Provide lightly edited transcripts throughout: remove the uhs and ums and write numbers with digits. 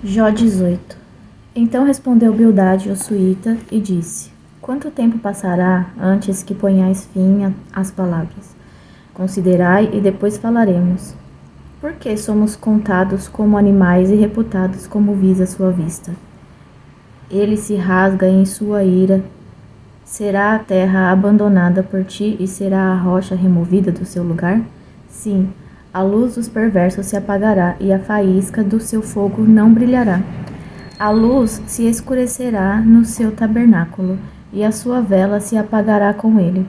Jó 18. Então respondeu Bildade o suíta e disse: Quanto tempo passará antes que ponhais fim às palavras? Considerai e depois falaremos. Por que somos contados como animais e reputados como vis à sua vista? Ele se rasga em sua ira. Será a terra abandonada por ti e será a rocha removida do seu lugar? Sim, a luz dos perversos se apagará e a faísca do seu fogo não brilhará. A luz se escurecerá no seu tabernáculo e a sua vela se apagará com ele.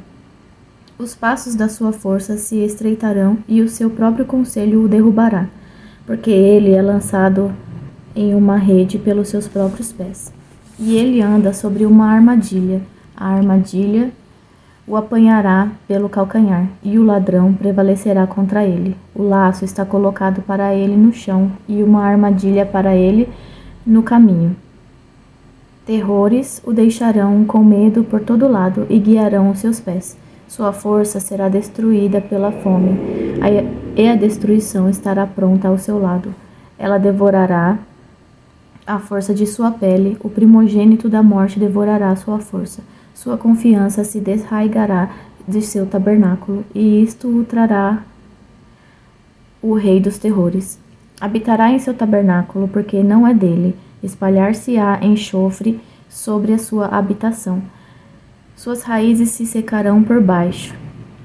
Os passos da sua força se estreitarão e o seu próprio conselho o derrubará, porque ele é lançado em uma rede pelos seus próprios pés. E ele anda sobre uma armadilha. A armadilha o apanhará pelo calcanhar, e o ladrão prevalecerá contra ele. O laço está colocado para ele no chão, e uma armadilha para ele no caminho. Terrores o deixarão com medo por todo lado e guiarão os seus pés. Sua força será destruída pela fome, e a destruição estará pronta ao seu lado. Ela devorará a força de sua pele, o primogênito da morte devorará sua força. Sua confiança se desraigará de seu tabernáculo, e isto o trará o rei dos terrores. Habitará em seu tabernáculo, porque não é dele. Espalhar-se-á enxofre sobre a sua habitação. Suas raízes se secarão por baixo,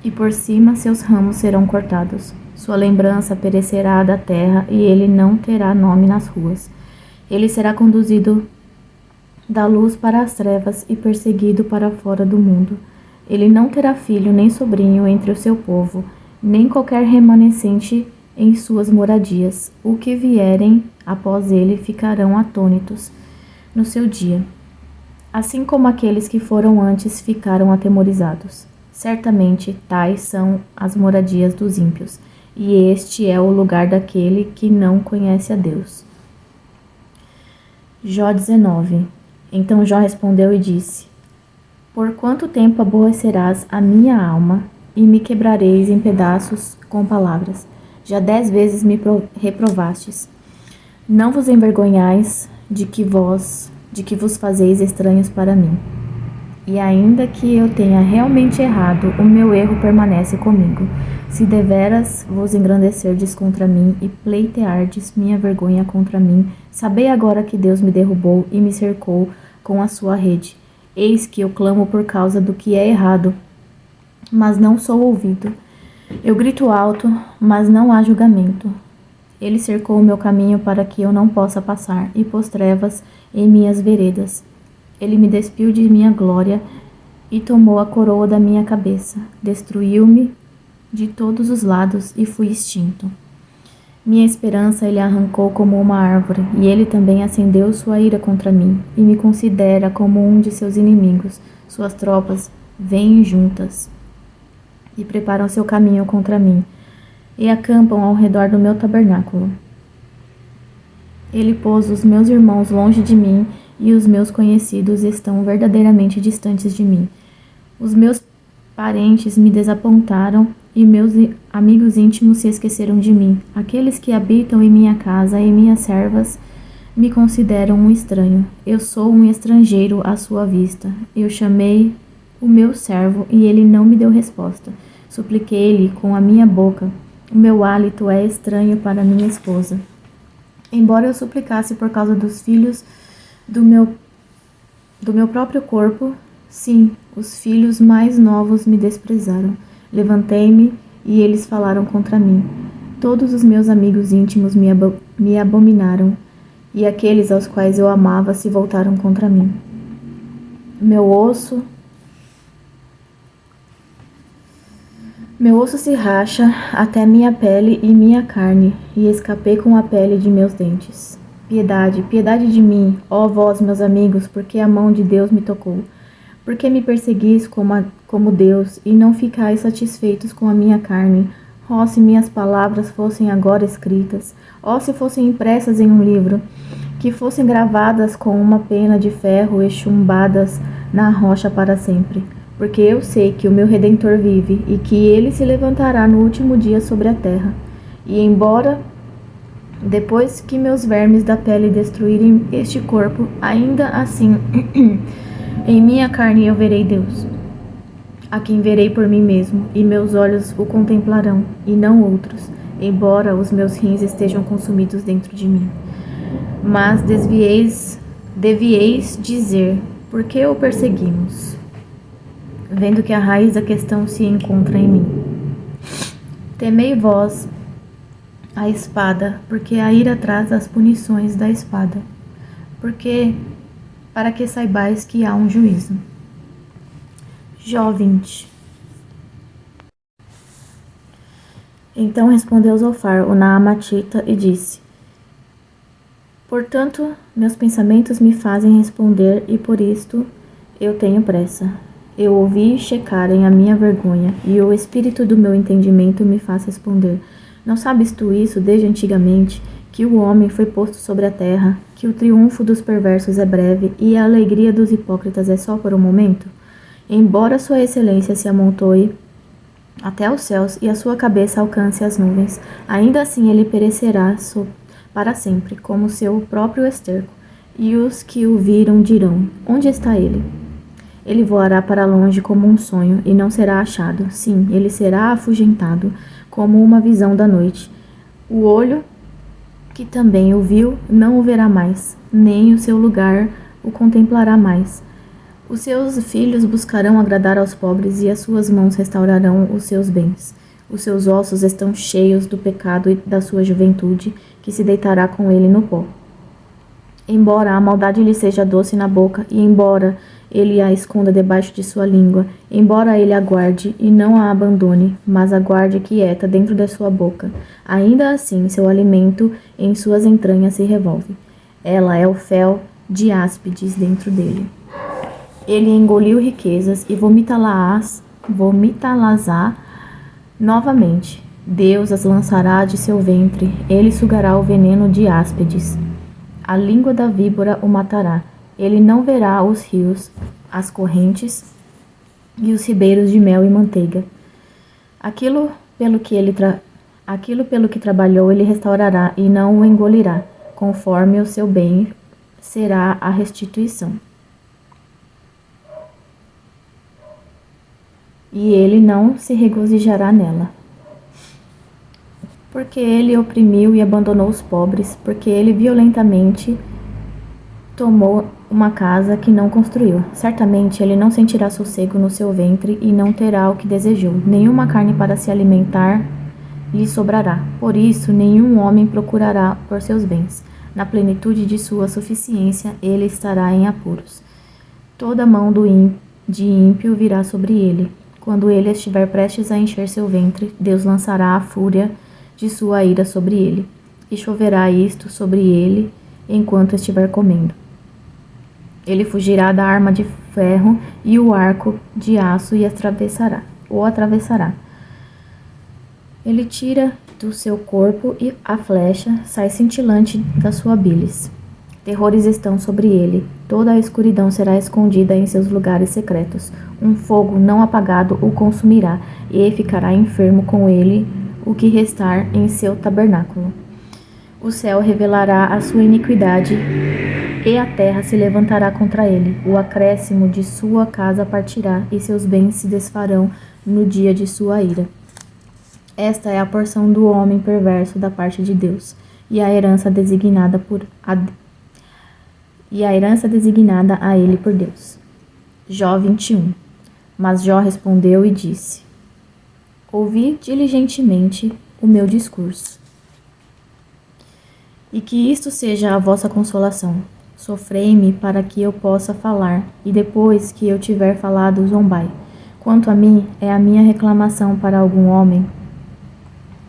e por cima seus ramos serão cortados. Sua lembrança perecerá da terra, e ele não terá nome nas ruas. Ele será conduzido da luz para as trevas e perseguido para fora do mundo. Ele não terá filho nem sobrinho entre o seu povo, nem qualquer remanescente em suas moradias. O que vierem após ele ficarão atônitos no seu dia, assim como aqueles que foram antes ficaram atemorizados. Certamente tais são as moradias dos ímpios, e este é o lugar daquele que não conhece a Deus. Jó 19. Então Jó respondeu e disse: Por quanto tempo aborrecerás a minha alma e me quebrareis em pedaços com palavras? Já 10 vezes me reprovastes. Não vos envergonhais de que vos fazeis estranhos para mim. E ainda que eu tenha realmente errado, o meu erro permanece comigo. Se deveras vos engrandecerdes contra mim e pleiteardes minha vergonha contra mim, sabei agora que Deus me derrubou e me cercou com a sua rede. Eis que eu clamo por causa do que é errado, mas não sou ouvido. Eu grito alto, mas não há julgamento. Ele cercou o meu caminho para que eu não possa passar, e pôs trevas em minhas veredas. Ele me despiu de minha glória e tomou a coroa da minha cabeça. Destruiu-me de todos os lados e fui extinto. Minha esperança ele arrancou como uma árvore, e ele também acendeu sua ira contra mim, e me considera como um de seus inimigos. Suas tropas vêm juntas e preparam seu caminho contra mim, e acampam ao redor do meu tabernáculo. Ele pôs os meus irmãos longe de mim, e os meus conhecidos estão verdadeiramente distantes de mim. Os meus parentes me desapontaram, e meus amigos íntimos se esqueceram de mim. Aqueles que habitam em minha casa e minhas servas me consideram um estranho. Eu sou um estrangeiro à sua vista. Eu chamei o meu servo, e ele não me deu resposta. Supliquei-lhe com a minha boca. O meu hálito é estranho para minha esposa. Embora eu suplicasse por causa dos filhos do meu próprio corpo, sim, os filhos mais novos me desprezaram. Levantei-me e eles falaram contra mim. Todos os meus amigos íntimos me abominaram, e aqueles aos quais eu amava se voltaram contra mim. Meu osso se racha até minha pele e minha carne, e escapei com a pele de meus dentes. Piedade, piedade de mim, ó vós, meus amigos, porque a mão de Deus me tocou. Porque me perseguis como Deus, e não ficais satisfeitos com a minha carne? Ó, se minhas palavras fossem agora escritas, ó, se fossem impressas em um livro, que fossem gravadas com uma pena de ferro e chumbadas na rocha para sempre. Porque eu sei que o meu Redentor vive, e que ele se levantará no último dia sobre a terra. E embora Depois que meus vermes da pele destruírem este corpo, ainda assim, em minha carne eu verei Deus, a quem verei por mim mesmo, e meus olhos o contemplarão, e não outros, embora os meus rins estejam consumidos dentro de mim. Mas devieis dizer, por que o perseguimos? Vendo que a raiz da questão se encontra em mim. Temei vós a espada, porque a ira traz as punições da espada, para que saibais que há um juízo. Jó 20. Então respondeu Zofar, o Naamatita, e disse: Portanto, meus pensamentos me fazem responder, e por isto eu tenho pressa. Eu ouvi checarem a minha vergonha, e o espírito do meu entendimento me faz responder. Não sabes tu isso desde antigamente, que o homem foi posto sobre a terra, que o triunfo dos perversos é breve, e a alegria dos hipócritas é só por um momento? Embora sua excelência se amontoe até os céus, e a sua cabeça alcance as nuvens, ainda assim ele perecerá para sempre, como seu próprio esterco, e os que o viram dirão, onde está ele? Ele voará para longe como um sonho, e não será achado. Sim, ele será afugentado, como uma visão da noite. O olho que também o viu, não o verá mais, nem o seu lugar o contemplará mais. Os seus filhos buscarão agradar aos pobres, e as suas mãos restaurarão os seus bens. Os seus ossos estão cheios do pecado e da sua juventude, que se deitará com ele no pó. Embora a maldade lhe seja doce na boca, e embora ele a esconda debaixo de sua língua, embora ele a guarde e não a abandone, mas a guarde quieta dentro da sua boca, ainda assim seu alimento em suas entranhas se revolve. Ela é o fel de áspides dentro dele. Ele engoliu riquezas e vomitá-las-á novamente. Deus as lançará de seu ventre, ele sugará o veneno de áspides. A língua da víbora o matará. Ele não verá os rios, as correntes e os ribeiros de mel e manteiga. Aquilo pelo que trabalhou ele restaurará e não o engolirá. Conforme o seu bem será a restituição. E ele não se regozijará nela. Porque ele oprimiu e abandonou os pobres, porque ele violentamente tomou uma casa que não construiu. Certamente ele não sentirá sossego no seu ventre e não terá o que desejou. Nenhuma carne para se alimentar lhe sobrará. Por isso, nenhum homem procurará por seus bens. Na plenitude de sua suficiência, ele estará em apuros. Toda mão de ímpio virá sobre ele. Quando ele estiver prestes a encher seu ventre, Deus lançará a fúria de sua ira sobre ele, e choverá isto sobre ele enquanto estiver comendo. Ele fugirá da arma de ferro e o arco de aço e o atravessará. Ele tira do seu corpo e a flecha sai cintilante da sua bilis. Terrores estão sobre ele, toda a escuridão será escondida em seus lugares secretos. Um fogo não apagado o consumirá, e ficará enfermo com ele o que restar em seu tabernáculo. O céu revelará a sua iniquidade, e a terra se levantará contra ele. O acréscimo de sua casa partirá, e seus bens se desfarão no dia de sua ira. Esta é a porção do homem perverso da parte de Deus, e a herança designada a ele por Deus. Jó 21. Mas Jó respondeu e disse: Ouvi diligentemente o meu discurso, e que isto seja a vossa consolação. Sofrei-me para que eu possa falar, e depois que eu tiver falado, zombai. Quanto a mim, é a minha reclamação para algum homem?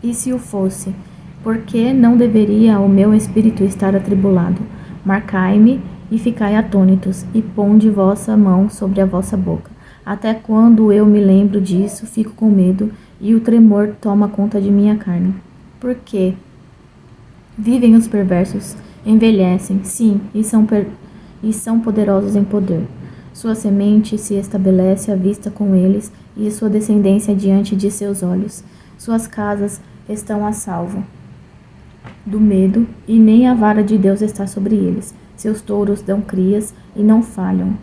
E se o fosse, por que não deveria o meu espírito estar atribulado? Marcai-me e ficai atônitos, e ponde vossa mão sobre a vossa boca. Até quando eu me lembro disso, fico com medo, e o tremor toma conta de minha carne. Por quê? Vivem os perversos, envelhecem, sim, e são poderosos em poder. Sua semente se estabelece à vista com eles, e sua descendência diante de seus olhos. Suas casas estão a salvo. do medo, e nem a vara de Deus está sobre eles. Seus touros dão crias e não falham.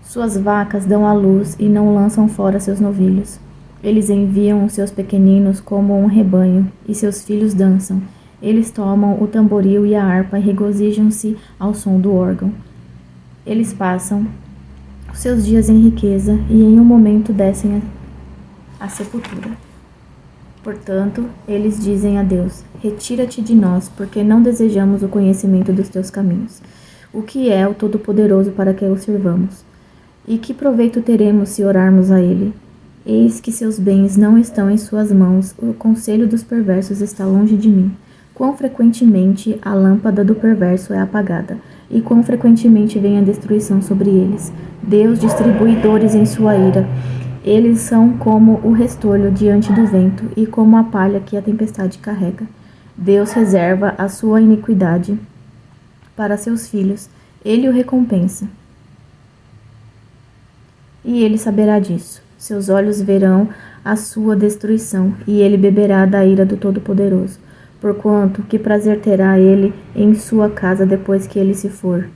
Suas vacas dão à luz e não lançam fora seus novilhos. Eles enviam os seus pequeninos como um rebanho, e seus filhos dançam. Eles tomam o tamboril e a harpa e regozijam-se ao som do órgão. Eles passam os seus dias em riqueza e em um momento descem à sepultura. Portanto, eles dizem a Deus: retira-te de nós, porque não desejamos o conhecimento dos teus caminhos. O que é o Todo-Poderoso para que o servamos? E que proveito teremos se orarmos a ele? Eis que seus bens não estão em suas mãos, o conselho dos perversos está longe de mim. Quão frequentemente a lâmpada do perverso é apagada, e quão frequentemente vem a destruição sobre eles. Deus distribui dores em sua ira. Eles são como o restolho diante do vento, e como a palha que a tempestade carrega. Deus reserva a sua iniquidade para seus filhos, ele o recompensa. E ele saberá disso. Seus olhos verão a sua destruição, e ele beberá da ira do Todo-Poderoso. Porquanto, que prazer terá ele em sua casa depois que ele se for?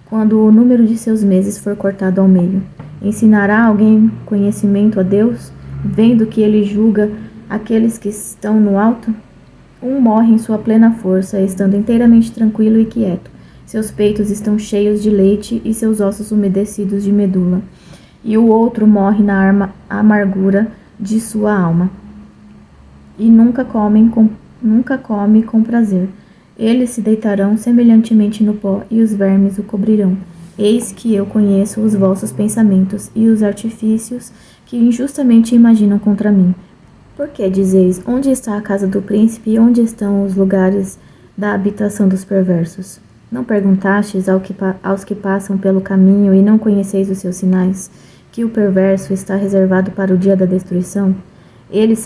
Quando o número de seus meses for cortado ao meio. Ensinará alguém conhecimento a Deus, vendo que ele julga aqueles que estão no alto? Um morre em sua plena força, estando inteiramente tranquilo e quieto. Seus peitos estão cheios de leite e seus ossos umedecidos de medula. E o outro morre na amargura de sua alma. E nunca come com prazer. Eles se deitarão semelhantemente no pó, e os vermes o cobrirão. Eis que eu conheço os vossos pensamentos e os artifícios que injustamente imaginam contra mim. Por que dizeis, onde está a casa do príncipe e onde estão os lugares da habitação dos perversos? Não perguntastes aos que passam pelo caminho e não conheceis os seus sinais, que o perverso está reservado para o dia da destruição? Eles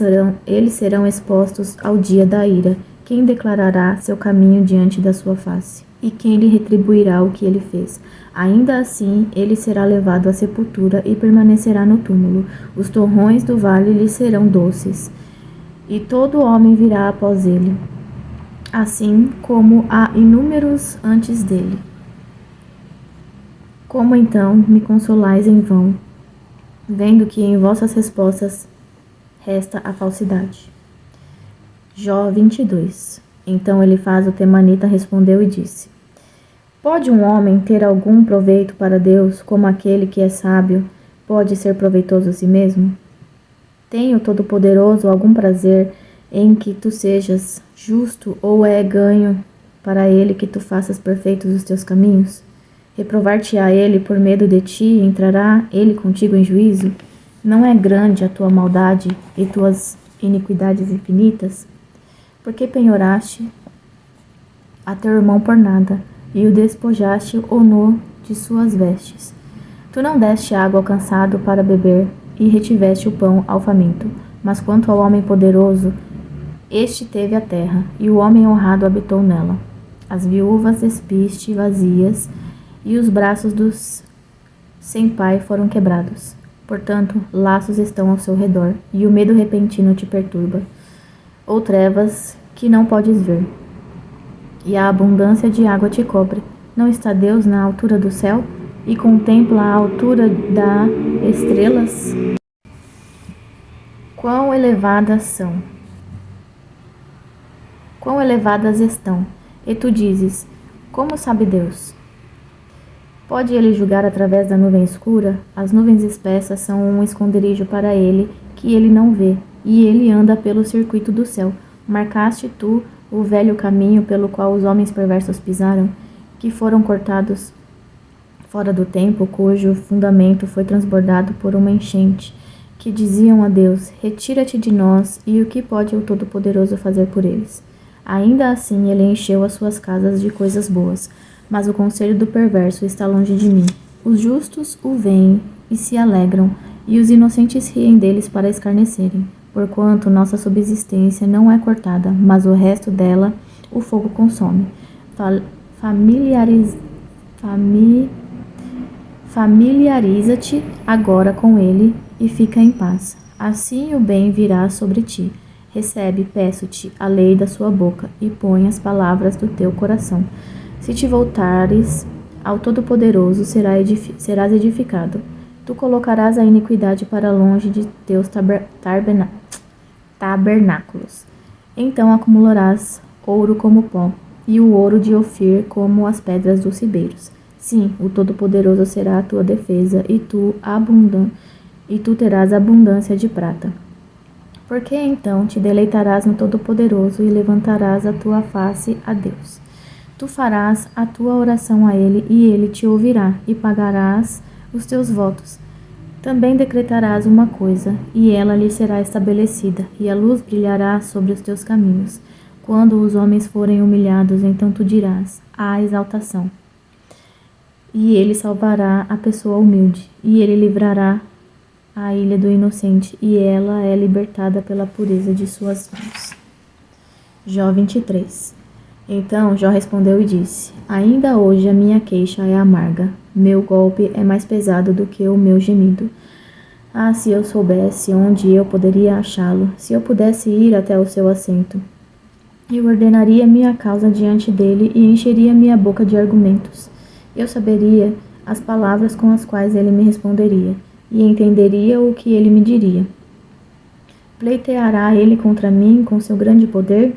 serão expostos ao dia da ira. Quem declarará seu caminho diante da sua face? E quem lhe retribuirá o que ele fez? Ainda assim, ele será levado à sepultura e permanecerá no túmulo. Os torrões do vale lhe serão doces, e todo homem virá após ele, assim como há inúmeros antes dele. Como então me consolais em vão, vendo que em vossas respostas resta a falsidade? Jó 22. Então Elifaz o temanita respondeu e disse: Pode um homem ter algum proveito para Deus, como aquele que é sábio pode ser proveitoso a si mesmo? Tem o Todo-Poderoso algum prazer em que tu sejas justo, ou é ganho para ele que tu faças perfeitos os teus caminhos? Reprovar-te-á ele por medo de ti, e entrará ele contigo em juízo? Não é grande a tua maldade e tuas iniquidades infinitas? Porque penhoraste a teu irmão por nada, e o despojaste ou nu de suas vestes. Tu não deste água ao cansado para beber, e retiveste o pão ao faminto. Mas quanto ao homem poderoso, este teve a terra, e o homem honrado habitou nela. As viúvas despiste vazias, e os braços dos sem pai foram quebrados. Portanto, laços estão ao seu redor, e o medo repentino te perturba, ou trevas que não podes ver, e a abundância de água te cobre. Não está Deus na altura do céu, e contempla a altura das estrelas? Quão elevadas são! Quão elevadas estão! E tu dizes, como sabe Deus? Pode ele julgar através da nuvem escura? As nuvens espessas são um esconderijo para ele, que ele não vê, e ele anda pelo circuito do céu. Marcaste tu o velho caminho pelo qual os homens perversos pisaram, que foram cortados fora do tempo, cujo fundamento foi transbordado por uma enchente, que diziam a Deus, retira-te de nós, e o que pode o Todo-Poderoso fazer por eles? Ainda assim ele encheu as suas casas de coisas boas, mas o conselho do perverso está longe de mim. Os justos o veem e se alegram, e os inocentes riem deles para escarnecerem. Porquanto nossa subsistência não é cortada, mas o resto dela o fogo consome. Familiariza-te agora com ele e fica em paz. Assim o bem virá sobre ti. Recebe, peço-te, a lei da sua boca, e põe as palavras do teu coração. Se te voltares ao Todo-Poderoso, serás edificado. Tu colocarás a iniquidade para longe de teus tabernáculos. Então acumularás ouro como pó, e o ouro de Ofir como as pedras dos ribeiros. Sim, o Todo-Poderoso será a tua defesa, e tu terás abundância de prata. Porque então te deleitarás no Todo-Poderoso e levantarás a tua face a Deus. Tu farás a tua oração a ele, e ele te ouvirá, e pagarás os teus votos. Também decretarás uma coisa, e ela lhe será estabelecida, e a luz brilhará sobre os teus caminhos. Quando os homens forem humilhados, então tu dirás: há exaltação. E ele salvará a pessoa humilde, e ele livrará a ilha do inocente, e ela é libertada pela pureza de suas mãos. Jó 23. Então Jó respondeu e disse: ainda hoje a minha queixa é amarga, meu golpe é mais pesado do que o meu gemido. Ah, se eu soubesse onde eu poderia achá-lo, se eu pudesse ir até o seu assento. Eu ordenaria minha causa diante dele e encheria minha boca de argumentos. Eu saberia as palavras com as quais ele me responderia, e entenderia o que ele me diria. Pleiteará ele contra mim com seu grande poder?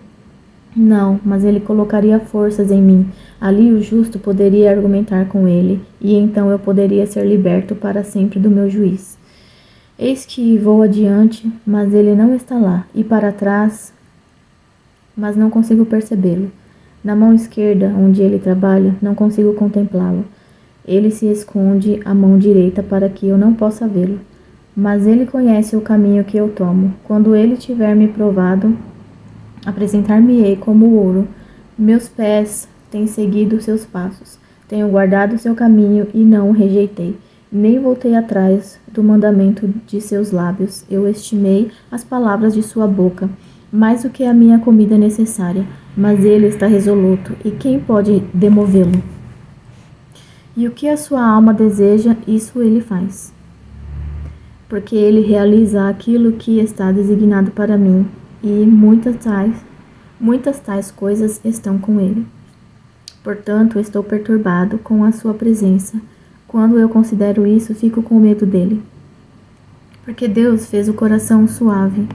Não, mas ele colocaria forças em mim. Ali o justo poderia argumentar com ele, e então eu poderia ser liberto para sempre do meu juiz. Eis que vou adiante, mas ele não está lá, e para trás, mas não consigo percebê-lo. Na mão esquerda, onde ele trabalha, não consigo contemplá-lo. Ele se esconde à mão direita para que eu não possa vê-lo. Mas ele conhece o caminho que eu tomo. Quando ele tiver me provado, apresentar-me-ei como ouro. Meus pés têm seguido seus passos. Tenho guardado seu caminho e não o rejeitei. Nem voltei atrás do mandamento de seus lábios. Eu estimei as palavras de sua boca, mais do que a minha comida necessária. Mas ele está resoluto, e quem pode demovê-lo? E o que a sua alma deseja, isso ele faz. Porque ele realiza aquilo que está designado para mim, e muitas tais coisas estão com ele. Portanto, estou perturbado com a sua presença. Quando eu considero isso, fico com medo dele. Porque Deus fez o coração suave.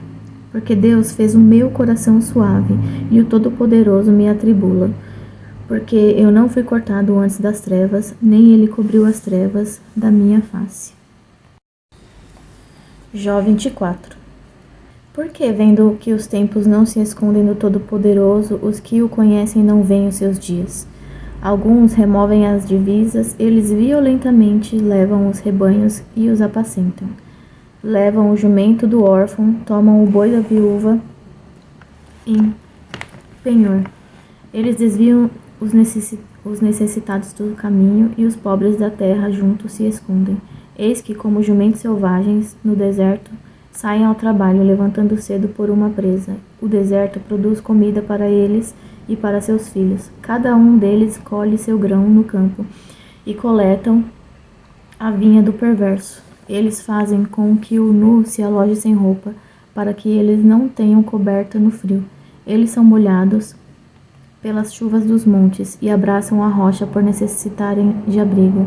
Porque Deus fez o meu coração suave, e o Todo-Poderoso me atribula. Porque eu não fui cortado antes das trevas, nem ele cobriu as trevas da minha face. Jó 24. Porque, vendo que os tempos não se escondem do Todo-Poderoso, os que o conhecem não veem os seus dias. Alguns removem as divisas, eles violentamente levam os rebanhos e os apacentam. Levam o jumento do órfão, tomam o boi da viúva em penhor. Eles desviam os necessitados do caminho, e os pobres da terra juntos se escondem. Eis que, como jumentos selvagens no deserto, saem ao trabalho, levantando cedo por uma presa. O deserto produz comida para eles e para seus filhos. Cada um deles colhe seu grão no campo, e coletam a vinha do perverso. Eles fazem com que o nu se aloje sem roupa, para que eles não tenham coberta no frio. Eles são molhados pelas chuvas dos montes, e abraçam a rocha por necessitarem de abrigo.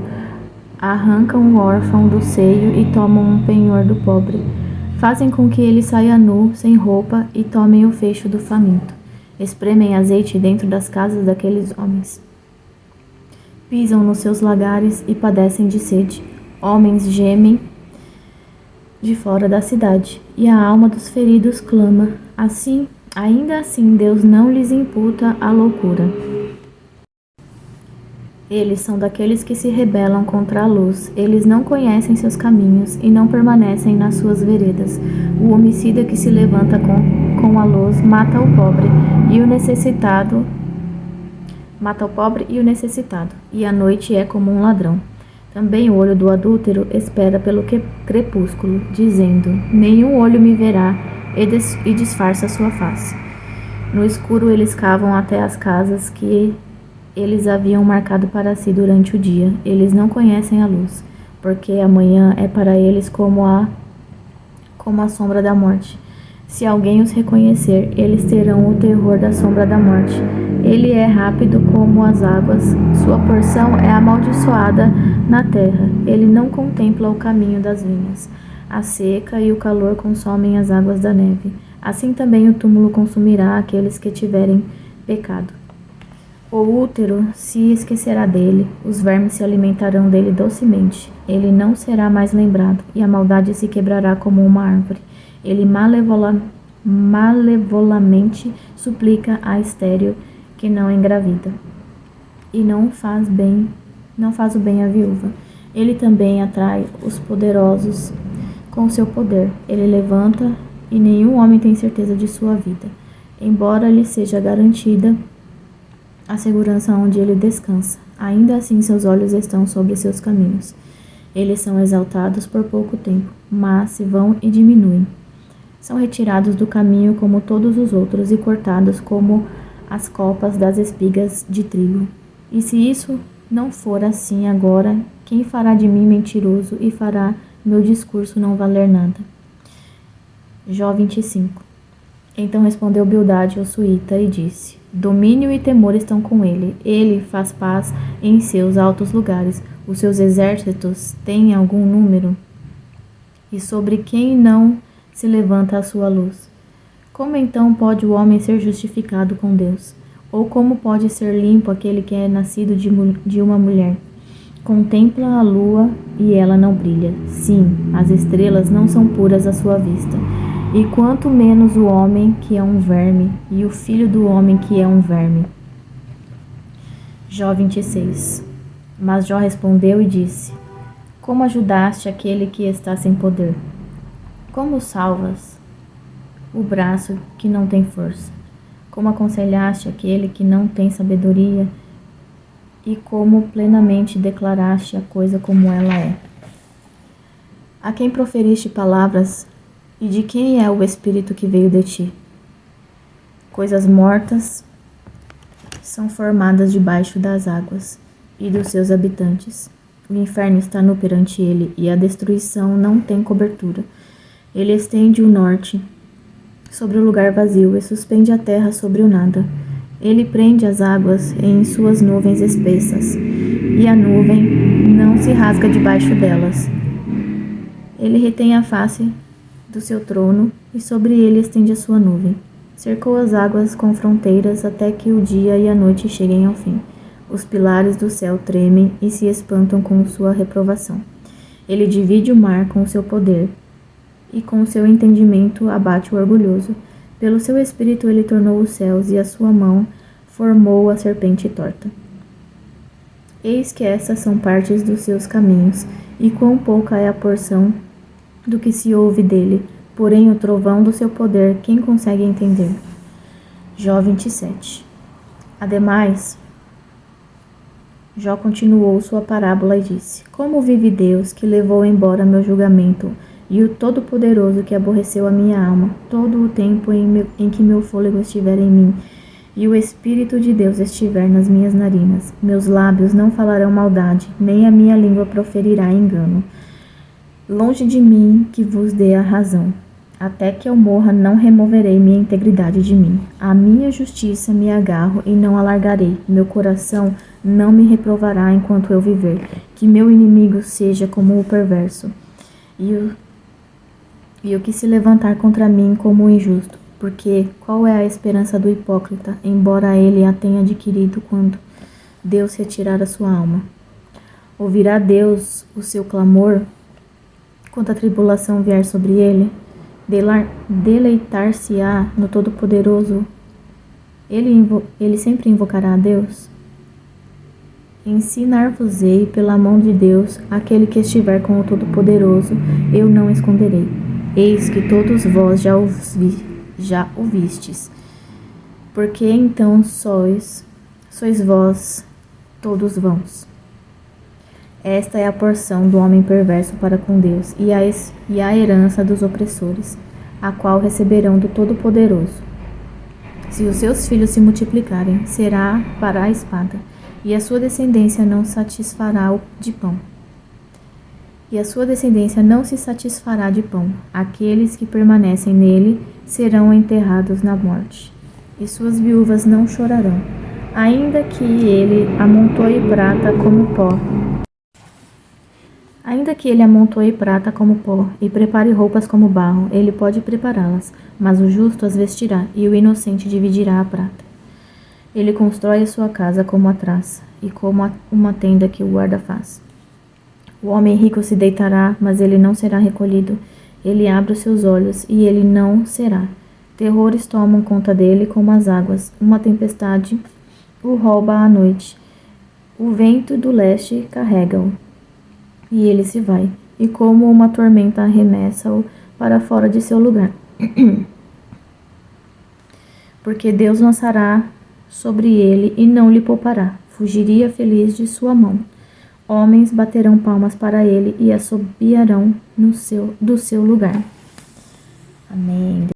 Arrancam o órfão do seio e tomam um penhor do pobre. Fazem com que ele saia nu, sem roupa, e tomem o fecho do faminto. Espremem azeite dentro das casas daqueles homens. Pisam nos seus lagares e padecem de sede. Homens gemem de fora da cidade, e a alma dos feridos clama. Ainda assim, Deus não lhes imputa a loucura. Eles são daqueles que se rebelam contra a luz. Eles não conhecem seus caminhos e não permanecem nas suas veredas. O homicida que se levanta com a luz mata o pobre e o necessitado, e a noite é como um ladrão. Também o olho do adúltero espera pelo crepúsculo, dizendo: nenhum olho me verá, e disfarça sua face. No escuro eles cavam até as casas que eles haviam marcado para si durante o dia. Eles não conhecem a luz, porque a manhã é para eles como a sombra da morte. Se alguém os reconhecer, eles terão o terror da sombra da morte. Ele é rápido como as águas, sua porção é amaldiçoada na terra. Ele não contempla o caminho das vinhas. A seca e o calor consomem as águas da neve. Assim também o túmulo consumirá aqueles que tiverem pecado. O útero se esquecerá dele, os vermes se alimentarão dele docemente. Ele não será mais lembrado, e a maldade se quebrará como uma árvore. Ele malevolamente suplica a estéril que não engravida, e não faz o bem à viúva. Ele também atrai os poderosos com seu poder. Ele levanta, e nenhum homem tem certeza de sua vida, embora lhe seja garantida a segurança onde ele descansa. Ainda assim seus olhos estão sobre seus caminhos. Eles são exaltados por pouco tempo, mas se vão e diminuem. São retirados do caminho como todos os outros e cortados como as copas das espigas de trigo. E se isso não for assim agora, quem fará de mim mentiroso e fará meu discurso não valer nada? Jó 25. Então respondeu Bildade, o suíta, e disse: Domínio e temor estão com ele. Ele faz paz em seus altos lugares. Os seus exércitos têm algum número? E sobre quem não se levanta a sua luz? Como então pode o homem ser justificado com Deus? Ou como pode ser limpo aquele que é nascido de uma mulher? Contempla a lua e ela não brilha. Sim, as estrelas não são puras à sua vista. E quanto menos o homem que é um verme, e o filho do homem que é um verme. Jó 26. Mas Jó respondeu e disse: Como ajudaste aquele que está sem poder? Como salvas o braço que não tem força? Como aconselhaste aquele que não tem sabedoria? E como plenamente declaraste a coisa como ela é? A quem proferiste palavras? E de quem é o espírito que veio de ti? Coisas mortas são formadas debaixo das águas e dos seus habitantes. O inferno está nu perante ele, e a destruição não tem cobertura. Ele estende o norte sobre o lugar vazio e suspende a terra sobre o nada. Ele prende as águas em suas nuvens espessas, e a nuvem não se rasga debaixo delas. Ele retém a face do seu trono, e sobre ele estende a sua nuvem. Cercou as águas com fronteiras até que o dia e a noite cheguem ao fim. Os pilares do céu tremem e se espantam com sua reprovação. Ele divide o mar com seu poder, e com seu entendimento abate o orgulhoso. Pelo seu espírito ele tornou os céus, e a sua mão formou a serpente torta. Eis que essas são partes dos seus caminhos, e quão pouca é a porção do que se ouve dele, porém o trovão do seu poder, quem consegue entender? Jó 27. Ademais, Jó continuou sua parábola e disse: Como vive Deus, que levou embora meu julgamento, e o Todo-Poderoso, que aborreceu a minha alma, todo o tempo em que meu fôlego estiver em mim, e o Espírito de Deus estiver nas minhas narinas. Meus lábios não falarão maldade, nem a minha língua proferirá engano. Longe de mim que vos dê a razão. Até que eu morra, não removerei minha integridade de mim. A minha justiça me agarro e não alargarei. Meu coração não me reprovará enquanto eu viver. Que meu inimigo seja como o perverso, e o que se levantar contra mim como o injusto. Porque qual é a esperança do hipócrita, embora ele a tenha adquirido quando Deus retirar a sua alma? Ouvirá Deus o seu clamor quando a tribulação vier sobre ele? Deleitar-se-á no Todo-Poderoso? Ele sempre invocará a Deus? Ensinar-vos-ei pela mão de Deus, aquele que estiver com o Todo-Poderoso, eu não esconderei. Eis que todos vós já o vistes. Porque então sois vós todos vãos. Esta é a porção do homem perverso para com Deus, e a herança dos opressores, a qual receberão do Todo-Poderoso. Se os seus filhos se multiplicarem, será para a espada, e a sua descendência não satisfará de pão. E a sua descendência não se satisfará de pão. Aqueles que permanecem nele serão enterrados na morte, e suas viúvas não chorarão. Ainda que ele amontoe prata como pó, e prepare roupas como barro, ele pode prepará-las, mas o justo as vestirá, e o inocente dividirá a prata. Ele constrói a sua casa como a traça, e como uma tenda que o guarda faz. O homem rico se deitará, mas ele não será recolhido. Ele abre os seus olhos, e ele não será. Terrores tomam conta dele como as águas. Uma tempestade o rouba à noite. O vento do leste carrega-o, e ele se vai. E como uma tormenta arremessa-o para fora de seu lugar. Porque Deus lançará sobre ele e não lhe poupará. Fugiria feliz de sua mão. Homens baterão palmas para ele e assobiarão do seu lugar. Amém.